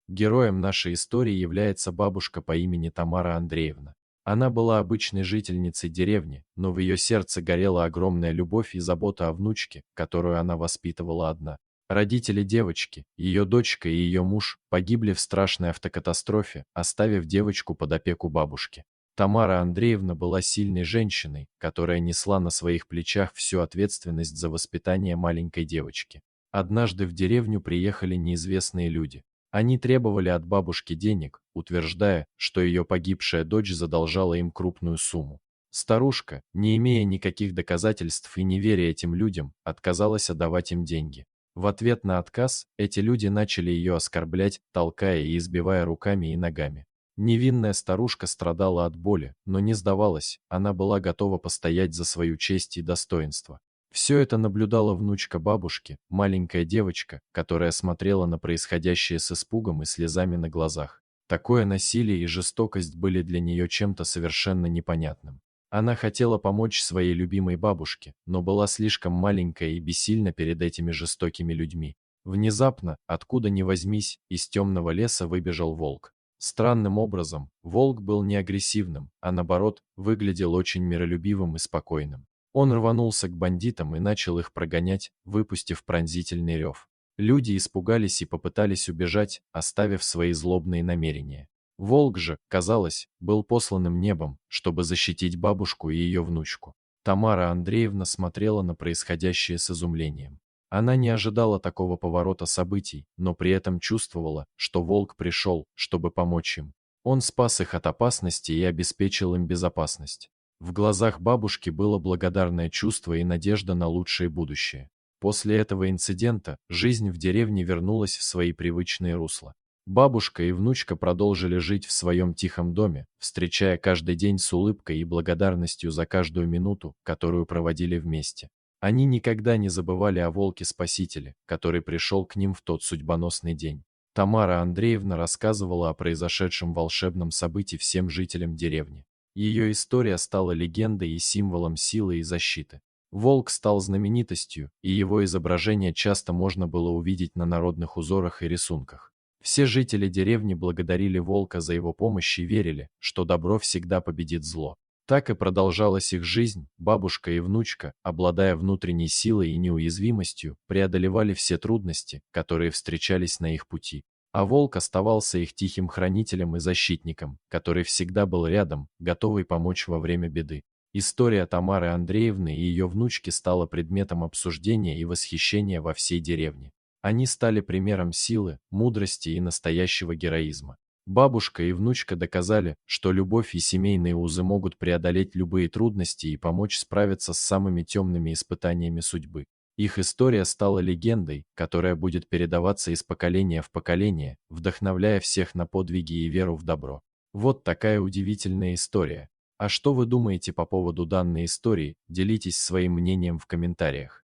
Героем нашей истории является бабушка по имени Тамара Андреевна. Она была обычной жительницей деревни, но в ее сердце горела огромная любовь и забота о внучке, которую она воспитывала одна. Родители девочки, ее дочка и ее муж, погибли в страшной автокатастрофе, оставив девочку под опеку бабушки. Тамара Андреевна была сильной женщиной, которая несла на своих плечах всю ответственность за воспитание маленькой девочки. Однажды в деревню приехали неизвестные люди. Они требовали от бабушки денег, утверждая, что ее погибшая дочь задолжала им крупную сумму. Старушка, не имея никаких доказательств и не веря этим людям, отказалась отдавать им деньги. В ответ на отказ, эти люди начали ее оскорблять, толкая и избивая руками и ногами. Невинная старушка страдала от боли, но не сдавалась, она была готова постоять за свою честь и достоинство. Все это наблюдала внучка бабушки, маленькая девочка, которая смотрела на происходящее с испугом и слезами на глазах. Такое насилие и жестокость были для нее чем-то совершенно непонятным. Она хотела помочь своей любимой бабушке, но была слишком маленькая и бессильна перед этими жестокими людьми. Внезапно, откуда ни возьмись, из темного леса выбежал волк. Странным образом, волк был не агрессивным, а наоборот, выглядел очень миролюбивым и спокойным. Он рванулся к бандитам и начал их прогонять, выпустив пронзительный рев. Люди испугались и попытались убежать, оставив свои злобные намерения. Волк же, казалось, был посланным небом, чтобы защитить бабушку и ее внучку. Тамара Андреевна смотрела на происходящее с изумлением. Она не ожидала такого поворота событий, но при этом чувствовала, что волк пришел, чтобы помочь им. Он спас их от опасности и обеспечил им безопасность. В глазах бабушки было благодарное чувство и надежда на лучшее будущее. После этого инцидента жизнь в деревне вернулась в свои привычные русла. Бабушка и внучка продолжили жить в своем тихом доме, встречая каждый день с улыбкой и благодарностью за каждую минуту, которую проводили вместе. Они никогда не забывали о волке-спасителе, который пришел к ним в тот судьбоносный день. Тамара Андреевна рассказывала о произошедшем волшебном событии всем жителям деревни. Ее история стала легендой и символом силы и защиты. Волк стал знаменитостью, и его изображение часто можно было увидеть на народных узорах и рисунках. Все жители деревни благодарили волка за его помощь и верили, что добро всегда победит зло. Так и продолжалась их жизнь, бабушка и внучка, обладая внутренней силой и неуязвимостью, преодолевали все трудности, которые встречались на их пути. А волк оставался их тихим хранителем и защитником, который всегда был рядом, готовый помочь во время беды. История Тамары Андреевны и ее внучки стала предметом обсуждения и восхищения во всей деревне. Они стали примером силы, мудрости и настоящего героизма. Бабушка и внучка доказали, что любовь и семейные узы могут преодолеть любые трудности и помочь справиться с самыми темными испытаниями судьбы. Их история стала легендой, которая будет передаваться из поколения в поколение, вдохновляя всех на подвиги и веру в добро. Вот такая удивительная история. А что вы думаете по поводу данной истории? Делитесь своим мнением в комментариях.